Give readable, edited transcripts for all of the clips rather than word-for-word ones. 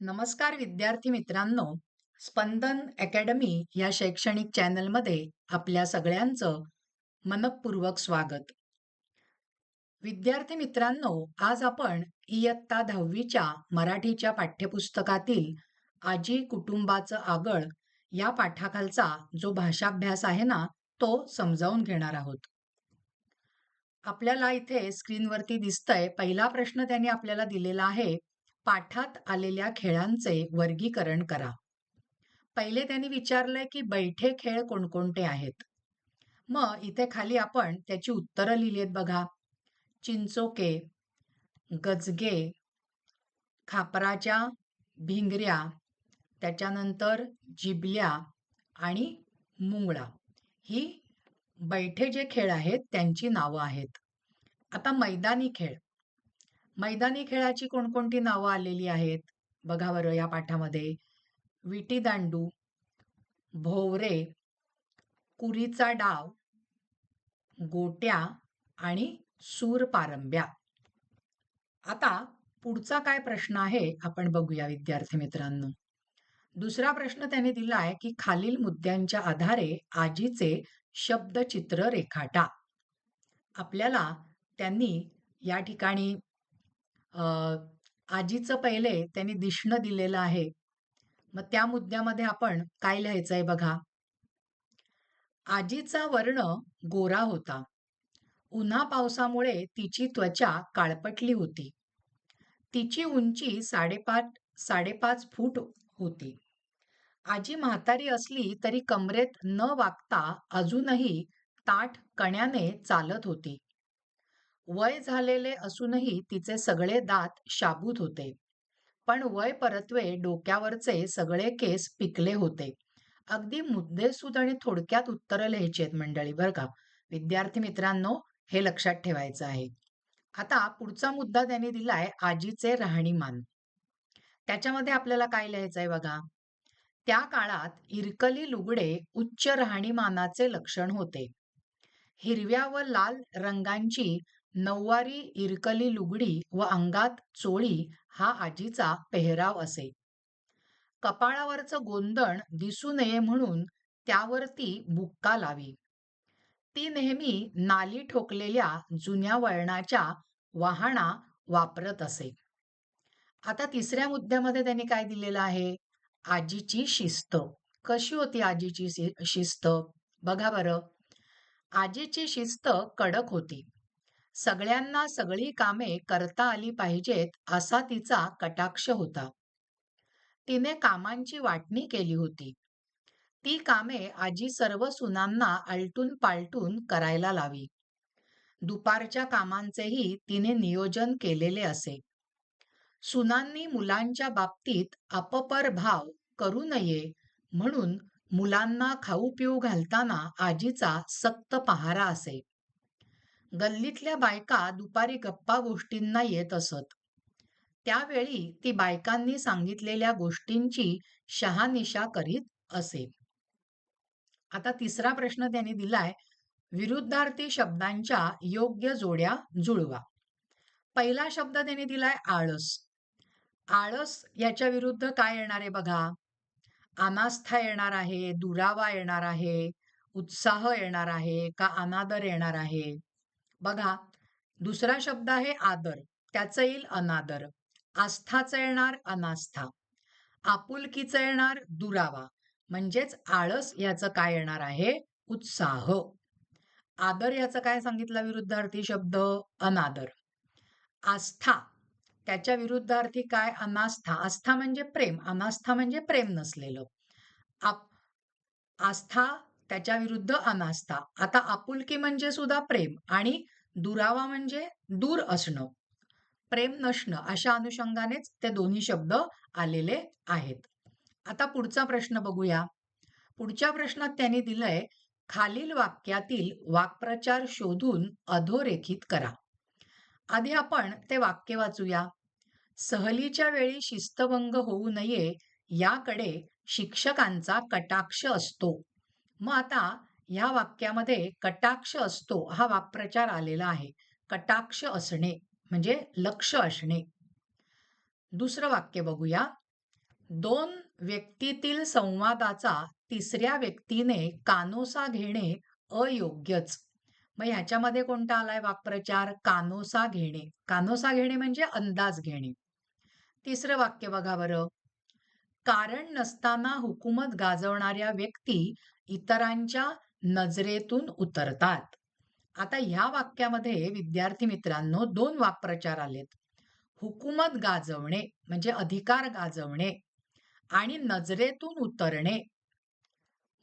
नमस्कार विद्यार्थी मित्रांनो, स्पंदन अकॅडमी या शैक्षणिक चॅनलमध्ये आपल्या सगळ्यांचं मनःपूर्वक स्वागत. विद्यार्थी मित्रांनो, आज आपण इयत्ता 10वीच्या मराठीच्या पाठ्यपुस्तकातील आजी कुटुंबाचं आगळ या पाठाखालचा जो भाषाभ्यास आहे ना, तो समजावून घेणार आहोत. आपल्याला इथे स्क्रीनवरती दिसतंय, पहिला प्रश्न त्यांनी आपल्याला दिलेला आहे, पाठात आलेल्या खेळांचे वर्गीकरण करा. पहिले त्यांनी विचारलंय की बैठे खेळ कोणकोणते आहेत. मग इथे खाली आपण त्याची उत्तरं लिहिली आहेत बघा. चिंचोके, गजगे, खापराच्या भिंगऱ्या, त्याच्यानंतर जिबल्या आणि मुंगळा, ही बैठे जे खेळ आहेत त्यांची नावं आहेत. आता मैदानी खेळ. मैदानी खेळाची कोणकोणती नावं आलेली आहेत बघा बरं या पाठामध्ये. विटीदांडू, भोवरे, कुरीचा डाव, गोट्या आणि सूरपारंब्या. आता पुढचा काय प्रश्न आहे आपण बघूया विद्यार्थी मित्रांनो. दुसरा प्रश्न त्याने दिलाय की खालील मुद्द्यांच्या आधारे आजीचे शब्दचित्र रेखाटा. आपल्याला त्यांनी या ठिकाणी आजीचं पहिले त्यांनी दिसणं दिलेलं आहे. मग त्या मुद्द्यामध्ये आपण काय लिहायचंय बघा. आजीचा वर्ण गोरा होता. उन्हा पावसामुळे तिची त्वचा काळपटली होती. तिची उंची 5.5 फूट होती. आजी म्हातारी असली तरी कमरेत न वागता अजूनही ताठ कण्याने चालत होती. वय झालेले असूनही तिचे सगळे दात शाबूत होते. पण वय परत्वे डोक्यावरचे सगळे केस पिकले होते. अगदी मुद्देसूद आणि थोडक्यात उत्तरं लिहायची आहेत मंडळी बरं का. विद्यार्थी मित्रांनो, हे लक्षात ठेवायचं आहे. आता पुढचा मुद्दा त्यांनी दिलाय आजीचे राहणीमान. त्याच्यामध्ये आपल्याला काय लिहायचंय बघा. त्या काळात इरकली लुगडे उच्च राहणीमानाचे लक्षण होते. हिरव्या व लाल रंगांची नऊवारी इरकली लुगडी व अंगात चोळी हा आजीचा पेहराव असे. कपाळावरचं गोंदण दिसू नये म्हणून त्यावरती बुक्का लावी. ती नेहमी नाली ठोकलेल्या जुन्या वळणाच्या वहाणा वापरत असे. आता तिसऱ्या मुद्द्यामध्ये त्यांनी काय दिलेलं आहे. आजीची शिस्त. कशी होती आजीची शिस्त बघा बरं. आजीची शिस्त कडक होती. सगळ्यांना सगळी कामे करता आली पाहिजेत असा तिचा कटाक्ष होता. तिने कामांची वाटणी केली होती. ती कामे आजी सर्व सुनांना आलटून पालटून करायला लावी. दुपारच्या कामांचेही तिने नियोजन केलेले असे. सुनांनी मुलांच्या बाबतीत अपपर भाव करू नये म्हणून मुलांना खाऊ पिऊ घालताना आजीचा सक्त पहारा असे. गल्लीतल्या बायका दुपारी गप्पा गोष्टींना येत असत. त्यावेळी ती बायकांनी सांगितलेल्या गोष्टींची शहानिशा करीत असे. आता तिसरा प्रश्न त्यांनी दिलाय. विरुद्धार्थी शब्दांच्या योग्य जोड्या जुळवा. पहिला शब्द त्यांनी दिलाय आळस. आळस याच्या विरुद्ध काय येणार आहे बघा. अनास्था येणार आहे, दुरावा येणार आहे, उत्साह येणार आहे का अनादर येणार आहे बघा. दुसरा शब्द आहे आदर, त्याचं येईल अनादर. आस्थाचं येणार अनास्था. आपुलकीचं येणार दुरावा. म्हणजेच आळस याचं काय येणार आहे उत्साह. आदर याचं काय सांगितलं विरुद्धार्थी शब्द अनादर. आस्था त्याच्या विरुद्धार्थी काय अनास्था. आस्था म्हणजे प्रेम, अनास्था म्हणजे प्रेम नसलेलं. आस्था त्याच्या विरुद्ध अनास्था. आता आपुलकी म्हणजे सुद्धा प्रेम आणि दुरावा म्हणजे दूर असणं, प्रेम नसणं. अशा अनुषंगानेच ते दोन्ही शब्द आलेले आहेत. आता पुढचा प्रश्न बघूया. पुढच्या प्रश्नात त्यांनी दिलंय खालील वाक्यातील वाक्प्रचार शोधून अधोरेखित करा. आधी आपण ते वाक्य वाचूया. सहलीच्या वेळी शिस्तभंग होऊ नये याकडे शिक्षकांचा कटाक्ष असतो. मग आता ह्या वाक्यामध्ये कटाक्ष असतो हा वाक्प्रचार आलेला आहे. कटाक्ष असणे म्हणजे लक्ष असणे. दुसरं वाक्य बघूया. दोन व्यक्तीतील संवादाचा तिसऱ्या व्यक्तीने कानोसा घेणे अयोग्यच. मग ह्याच्यामध्ये कोणता आलाय वाक्प्रचार? कानोसा घेणे. कानोसा घेणे म्हणजे अंदाज घेणे. तिसरं वाक्य बघा बरं. कारण नसताना हुकूमत गाजवणाऱ्या व्यक्ती इतरांच्या नजरेतून उतरतात. आता ह्या वाक्यामध्ये विद्यार्थी मित्रांनो दोन वाक्प्रचार आलेत. हुकूमत गाजवणे म्हणजे अधिकार गाजवणे आणि नजरेतून उतरणे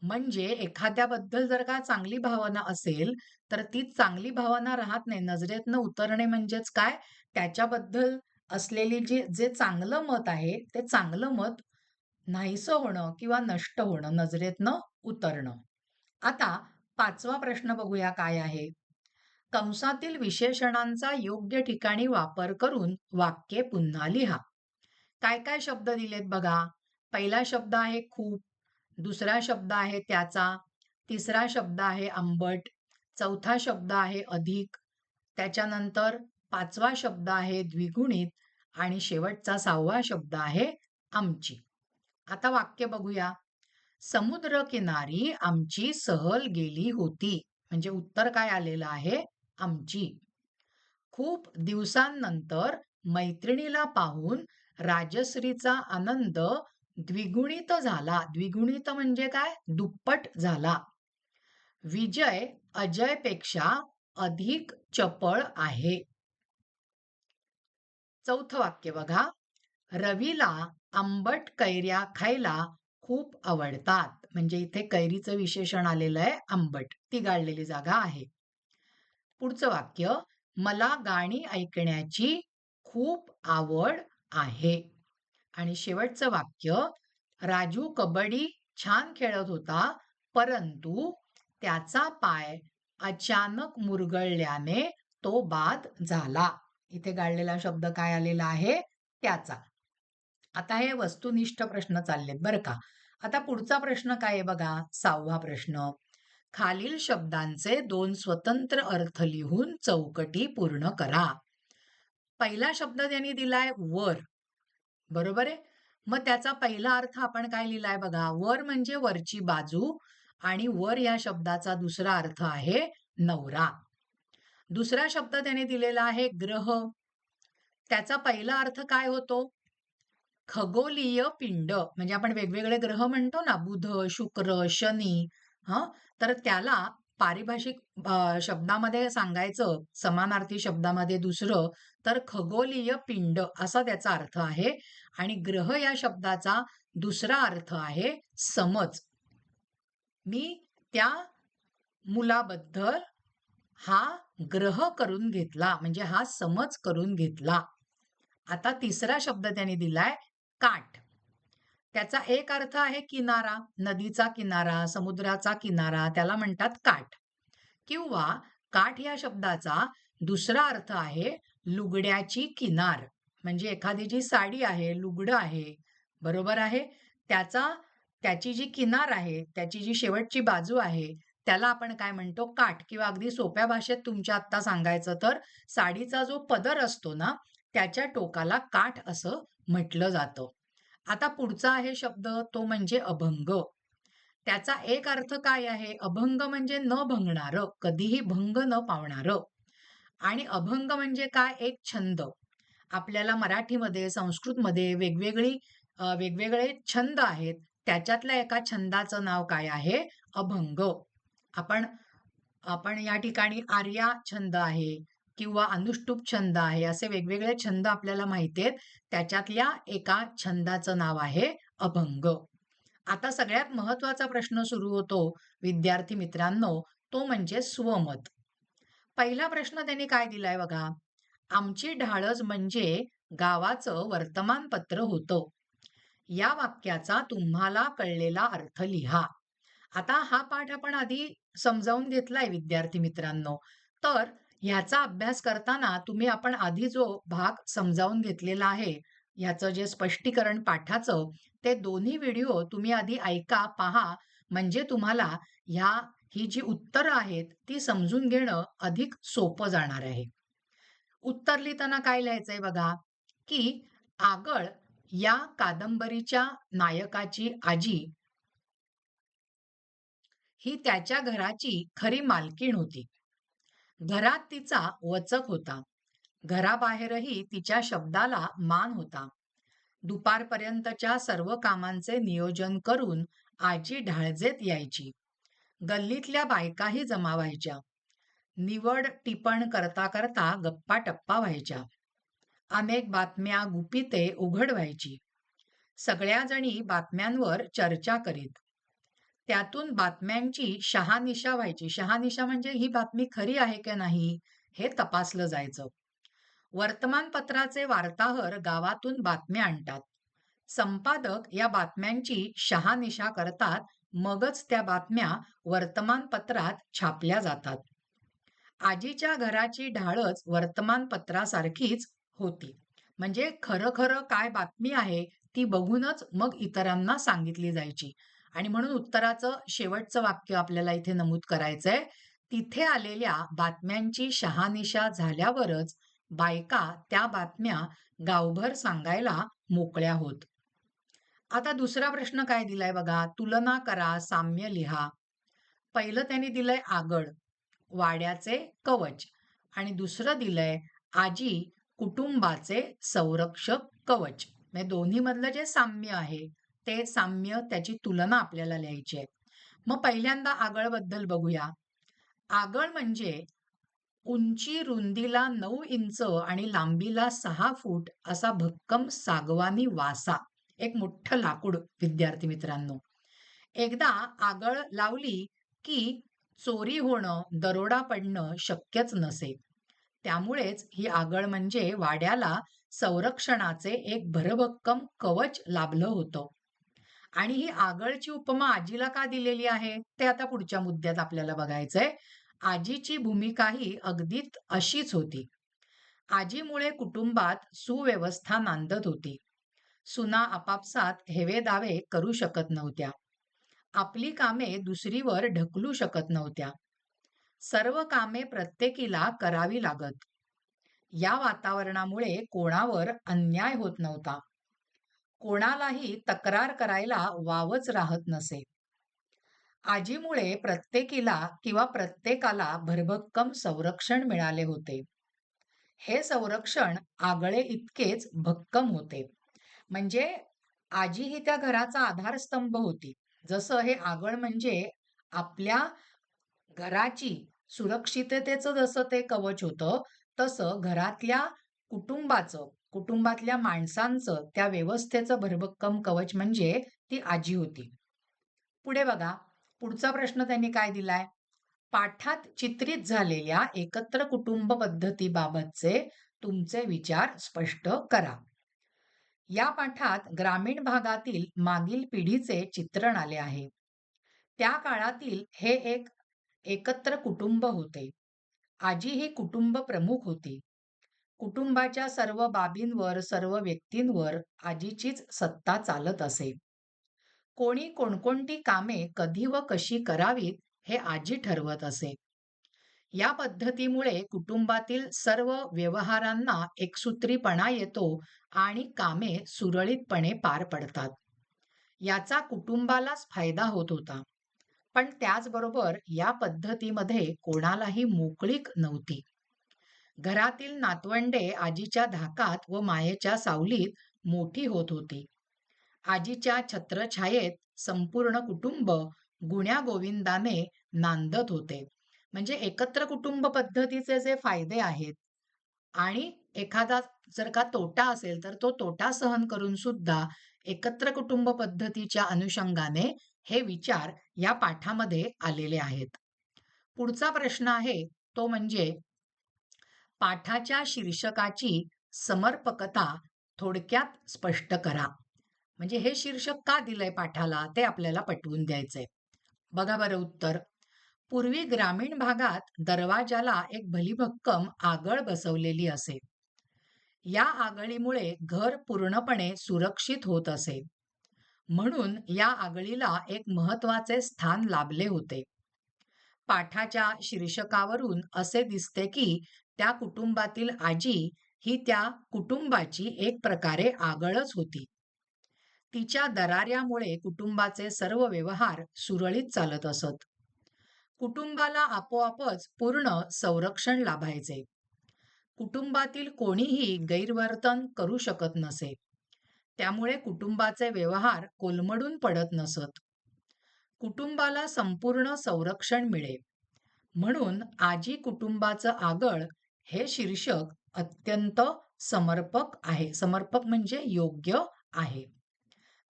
म्हणजे एखाद्याबद्दल जर का चांगली भावना असेल, तर ती चांगली भावना राहत नाही. नजरेतनं उतरणे म्हणजेच काय? त्याच्याबद्दल असलेली जे चांगलं मत आहे, ते चांगलं मत नाहीसं होणं किंवा नष्ट होणं, नजरेतनं उतरणं. आता 5वा प्रश्न बघूया काय आहे? कंसातील विशेषणांचा योग्य ठिकाणी वापर करून वाक्ये पुन्हा लिहा. काय काय शब्द दिलेत बघा. पहिला शब्द आहे खूप, दुसरा शब्द आहे त्याचा, तिसरा शब्द आहे आंबट, चौथा शब्द आहे अधिक, त्याच्यानंतर 5वा शब्द आहे द्विगुणित आणि शेवटचा 6वा शब्द आहे आमची. आता वाक्य बघूया. समुद्रकिनारी आमची सहल गेली होती. म्हणजे उत्तर काय आलेलं आहे? आमची. खूप दिवसांनंतर मैत्रिणीला पाहून राजश्रीचा आनंद द्विगुणित झाला. द्विगुणित म्हणजे काय? दुप्पट झाला. विजय अजयपेक्षा अधिक चपळ आहे. चौथं वाक्य बघा. रवीला आंबट कैऱ्या खायला खूप आवडतात. म्हणजे इथे कैरीचं विशेषण आलेलं आहे आंबट. ती गाळलेली जागा आहे. पुढचं वाक्य. मला गाणी ऐकण्याची खूप आवड आहे. आणि शेवटचं वाक्य. राजू कबड्डी छान खेळत होता, परंतु त्याचा पाय अचानक मुरगळल्याने तो बाद झाला. इथे गाळलेला शब्द काय आलेला आहे? त्याचा. आता हे वस्तुनिष्ठ प्रश्न चाललेत बरं का. आता पुढचा प्रश्न काय आहे बघा. 6वा प्रश्न. खालील शब्दांचे 2 स्वतंत्र अर्थ लिहून चौकटी पूर्ण करा. पहिला शब्द त्यांनी दिलाय वर. बरोबर आहे? मग त्याचा पहिला अर्थ आपण काय लिहिलाय बघा. वर म्हणजे वरची बाजू आणि वर या शब्दाचा दुसरा अर्थ आहे नवरा. दुसरा शब्द त्याने दिलेला आहे ग्रह. त्याचा पहिला अर्थ काय होतो? खगोलीय पिंड. म्हणजे आपण वेगवेगळे ग्रह म्हणतो ना, बुध, शुक्र, शनी. हं, तर त्याला पारिभाषिक शब्दामध्ये सांगायचं, समानार्थी शब्दामध्ये दुसरं, तर खगोलीय पिंड असा त्याचा अर्थ आहे. आणि ग्रह या शब्दाचा दुसरा अर्थ आहे समज. मी त्या मुलाबद्दल हा ग्रह करून घेतला, म्हणजे हा समज करून घेतला. आता तिसरा शब्द त्यांनी दिलाय काठ. त्याचा एक अर्थ आहे किनारा, नदीचा किनारा, समुद्राचा किनारा, त्याला म्हणतात काठ. किंवा काठ या शब्दाचा दुसरा अर्थ आहे लुगड्याची किनार. म्हणजे एखादी जी साडी आहे, लुगडं आहे, बरोबर आहे, त्याचा त्याची जी किनार आहे, त्याची जी शेवटची बाजू आहे, त्याला आपण काय म्हणतो? काठ. किंवा अगदी सोप्या भाषेत तुमच्या आत्ता सांगायचं तर साडीचा जो पदर असतो ना, त्याच्या टोकाला काठ असं म्हटलं जातं. आता पुढचा आहे शब्द, तो म्हणजे अभंग. त्याचा एक अर्थ काय आहे? अभंग म्हणजे न भंगणारं, कधीही भंग न पावणारं. आणि अभंग म्हणजे काय? एक छंद. आपल्याला मराठीमध्ये, संस्कृतमध्ये वेगवेगळे छंद आहेत. त्याच्यातल्या एका छंदाचं नाव काय आहे? अभंग. आपण आपण या ठिकाणी आर्या छंद आहे किंवा अनुष्टुप छंद आहे, असे वेगवेगळे छंद आपल्याला माहिती आहेत. त्याच्यातल्या एका छंदाचं नाव आहे अभंग. आता सगळ्यात महत्वाचा प्रश्न सुरू होतो विद्यार्थी मित्रांनो, तो म्हणजे स्वमत. पहिला प्रश्न त्यांनी काय दिलाय बघा. आमची ढाळज म्हणजे गावाचं वर्तमानपत्र होतं. या वाक्याचा तुम्हाला कळलेला अर्थ लिहा. आता हा पाठ आपण आधी समजावून घेतलाय विद्यार्थी मित्रांनो. तर ह्याचा अभ्यास करताना आपण आधी जो भाग समजावून घेतलेला आहे, ह्याचं जे स्पष्टीकरण पाठाचं, ते दोन्ही व्हिडिओ तुम्ही आधी ऐका, पहा. म्हणजे तुम्हाला ही जी उत्तरं आहेत, ती समजून घेणं अधिक सोपं जाणार आहे. उत्तर लिहिताना काय लिहायचंय बघा, की आगळ या कादंबरीच्या नायकाची आजी ही त्याच्या घराची खरी मालकीण होती. घरात तिचा वचक होता. घराबाहेरही तिच्या शब्दाला मान होता. दुपारपर्यंतच्या सर्व कामांचे नियोजन करून आजी ढाळजेत यायची. गल्लीतल्या बायकाही जमा व्हायच्या. निवड टिपण करता करता गप्पा टप्पा व्हायच्या. अनेक बातम्या गुपिते उघड व्हायची. सगळ्या जणी बातम्यांवर चर्चा करीत. त्यातून बातम्यांची शहानिशा व्हायची. शहानिशा म्हणजे ही बातमी खरी आहे की नाही हे तपासलं जायचं. वर्तमानपत्राचे वार्ताहर गावातून बातम्या आणतात. संपादक या बातम्यांची शहानिशा करतात. मगच त्या बातम्या वर्तमानपत्रात छापल्या जातात. आजीच्या घराची ढाळच वर्तमानपत्रासारखीच होती. म्हणजे खरं खरं काय बातमी आहे ती बघूनच मग इतरांना सांगितली जायची. आणि म्हणून उत्तराचं शेवटचं वाक्य आपल्याला इथे नमूद करायचंय. तिथे आलेल्या बातम्यांची शहानिशा झाल्यावरच बायका त्या बातम्या गावभर सांगायला मोकळ्या होत. आता दुसरा प्रश्न काय दिलाय बघा. तुलना करा, साम्य लिहा. पहिलं त्यांनी दिलंय आगळ, वाड्याचे कवच, आणि दुसरं दिलंय आजी कुटुंबाचे संरक्षक कवच. म्हणजे दोन्ही मधलं जे साम्य आहे ते साम्य, त्याची तुलना आपल्याला लिहायची आहे. मग पहिल्यांदा आगळ बद्दल बघूया. आगळ म्हणजे उंची रुंदीला 9 इंच आणि लांबीला 6 फूट असा भक्कम सागवानी वासा. एक मोठं लाकूड विद्यार्थी मित्रांनो. एकदा आगळ लावली की चोरी होणं, दरोडा पडणं शक्यच नसे. त्यामुळेच ही आगळ म्हणजे वाड्याला संरक्षणाचे एक भरभक्कम कवच लाभलं होतं. आणि ही आगळची उपमा आजीला का दिलेली आहे ते आता पुढच्या मुद्द्यात आपल्याला बघायचंय. आजीची भूमिकाही अगदीच अशीच होती. आजीमुळे कुटुंबात सुव्यवस्था नांदत होती. सुना आपापसात हेवेदावे करू शकत नव्हत्या. आपली कामे दुसरीवर ढकलू शकत नव्हत्या. सर्व कामे प्रत्येकीला करावी लागत. या वातावरणामुळे कोणावर अन्याय होत नव्हता. कोणालाही तक्रार करायला वावच राहत नसे. आजीमुळे प्रत्येकीला किंवा प्रत्येकाला भरभक्कम संरक्षण मिळाले होते. हे संरक्षण आगळे इतकेच भक्कम होते. म्हणजे आजी ही त्या घराचा आधारस्तंभ होती. जसं हे आगळ म्हणजे आपल्या घराची सुरक्षिततेचं जसं ते कवच होतं, तसं घरातल्या कुटुंबाचं, कुटुंबातल्या माणसांचं त्या व्यवस्थेचं भरभक्कम कवच म्हणजे ती आजी होती. पुढे बघा, पुढचा प्रश्न त्यांनी काय दिलाय? पाठात चित्रित झालेल्या एकत्र कुटुंब पद्धतीबाबतचे तुमचे विचार स्पष्ट करा. या पाठात ग्रामीण भागातील मागील पिढीचे चित्रण आले आहे. त्या काळातील हे एक एकत्र कुटुंब होते. आजी ही कुटुंब प्रमुख होती. कुटुंबाच्या सर्व बाबींवर, सर्व व्यक्तींवर आजीचीच सत्ता चालत असे. कोणी कोणकोणती कामे कधी व कशी करावीत हे आजी ठरवत असे. या पद्धतीमुळे कुटुंबातील सर्व व्यवहारांना एकसूत्रीपणा येतो आणि कामे सुरळीतपणे पार पडतात. याचा कुटुंबालाच फायदा होत होता. पण त्याचबरोबर या पद्धतीमध्ये कोणालाही मोकळीक नव्हती. घरातील नातवंडे आजीच्या धाकात व मायेच्या सावलीत मोठी होत होती. आजीच्या छत्रछायेत संपूर्ण कुटुंब गुण्यागोविंदाने नांदत होते. म्हणजे एकत्र कुटुंब पद्धतीचे जे फायदे आहेत आणि एखादा जर का तोटा असेल तर तो तोटा सहन करून सुद्धा एकत्र कुटुंब पद्धतीच्या अनुषंगाने हे विचार या पाठामध्ये आलेले आहेत. पुढचा प्रश्न आहे तो म्हणजे पाठाच्या शीर्षकाची समर्पकता थोडक्यात स्पष्ट करा. म्हणजे हे शीर्षक का दिलंय पाठाला ते आपल्याला पटवून द्यायचंय. बघा बरं उत्तर. पूर्वी ग्रामीण भागात दरवाजाला एक भलीभक्कम आगळ बसवलेली असे. या आगळीमुळे घर पूर्णपणे सुरक्षित होत असे. म्हणून या आगळीला एक महत्वाचे स्थान लाभले होते. पाठाच्या शीर्षकावरून असे दिसते की त्या कुटुंबातील आजी ही त्या कुटुंबाची एक प्रकारे आगळच होती. तिच्या दराऱ्यामुळे कुटुंबाचे सर्व व्यवहार सुरळीत चालत असत. कुटुंबाला आपोआपच पूर्ण संरक्षण लाभायचे. कुटुंबातील कोणीही गैरवर्तन करू शकत नसे. त्यामुळे कुटुंबाचे व्यवहार कोलमडून पडत नसत. कुटुंबाला संपूर्ण संरक्षण मिळे. म्हणून आजी कुटुंबाचं आगळ हे शीर्षक अत्यंत समर्पक आहे. समर्पक म्हणजे योग्य आहे.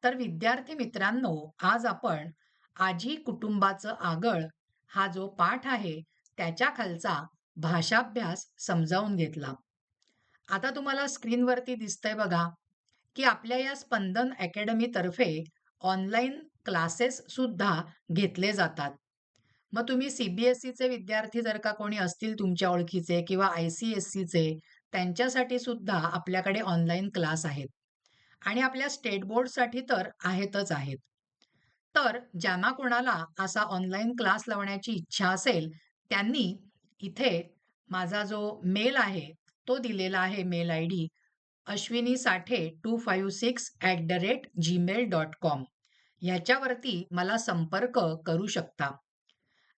तर विद्यार्थी मित्रांनो, आज आपण आजी कुटुंबाचं आगळ हा जो पाठ आहे त्याच्या खालचा भाषाभ्यास समजावून घेतला. आता तुम्हाला स्क्रीनवरती दिसतंय बघा, की आपल्या या स्पंदन अकॅडमी तर्फे ऑनलाईन क्लासेस सुद्धा घेतले जातात. मग तुम्ही CBSEचे विद्यार्थी जर का कोणी असतील तुमच्या ओळखीचे किंवा ICSEचे, त्यांच्यासाठी सुद्धा आपल्याकडे ऑनलाईन क्लास आहेत. आणि आपल्या स्टेट बोर्डसाठी तर आहेतच आहेत. तर ज्यांना कोणाला असा ऑनलाईन क्लास लावण्याची इच्छा असेल, त्यांनी इथे माझा जो मेल आहे, तो दिलेला आहे मेल आयडी ashwini256@gmail.com ह्याच्यावरती मला संपर्क करू शकता.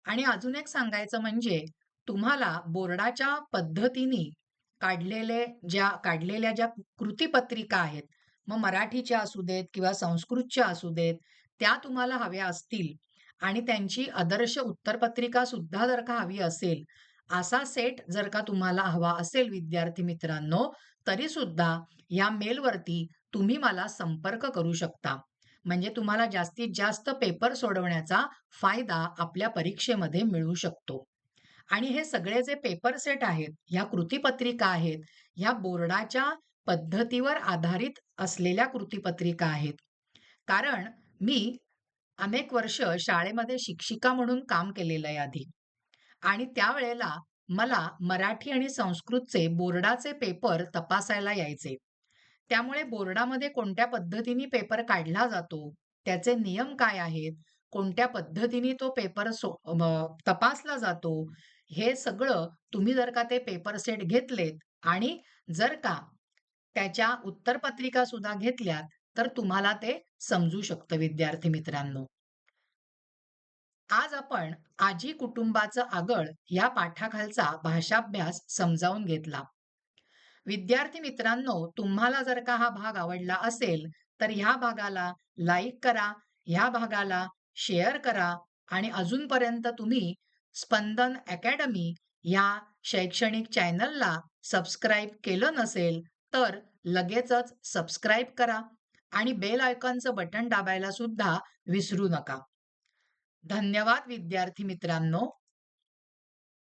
आणि अजून एक सांगायचं म्हणजे तुम्हाला बोर्डाच्या पद्धतीने काढलेल्या ज्या कृतीपत्रिका आहेत, मग मराठीच्या असू देत किंवा संस्कृतच्या असू देत, त्या तुम्हाला हव्या असतील आणि त्यांची आदर्श उत्तरपत्रिका सुद्धा जर का हवी असेल, असा सेट जर का तुम्हाला हवा असेल विद्यार्थी मित्रांनो, तरी सुद्धा या मेलवरती तुम्ही मला संपर्क करू शकता. म्हणजे तुम्हाला जास्तीत जास्त पेपर सोडवण्याचा फायदा आपल्या परीक्षेमध्ये मिळू शकतो. आणि हे सगळे जे पेपर सेट आहेत, ह्या कृतीपत्रिका आहेत, ह्या बोर्डाच्या पद्धतीवर आधारित असलेल्या कृतीपत्रिका आहेत. कारण मी अनेक वर्ष शाळेमध्ये शिक्षिका म्हणून काम केलेलं आहे आधी. आणि त्यावेळेला मला मराठी आणि संस्कृतचे बोर्डाचे पेपर तपासायला यायचे. त्यामुळे बोर्डामध्ये कोणत्या पद्धतीने पेपर काढला जातो, त्याचे नियम काय आहेत, कोणत्या पद्धतीने तो पेपर तपासला जातो, हे सगळं तुम्ही जर का ते पेपर सेट घेतलेत आणि जर का त्याच्या उत्तरपत्रिका सुद्धा घेतल्यात, तर तुम्हाला ते समजू शकतं विद्यार्थी मित्रांनो. आज आपण आजी कुटुंबाचं आगळ या पाठाखालचा भाषाभ्यास समजावून घेतला. विद्यार्थी मित्रांनो, तुम्हाला जर का हा भाग आवडला असेल, तर ह्या भागाला लाईक करा, ह्या भागाला शेअर करा आणि अजूनपर्यंत तुम्ही स्पंदन अकॅडमी ह्या शैक्षणिक चॅनलला सबस्क्राईब केलं नसेल, तर लगेचच सबस्क्राईब करा आणि बेल आयकॉनचं बटन दाबायला सुद्धा विसरू नका. धन्यवाद विद्यार्थी मित्रांनो.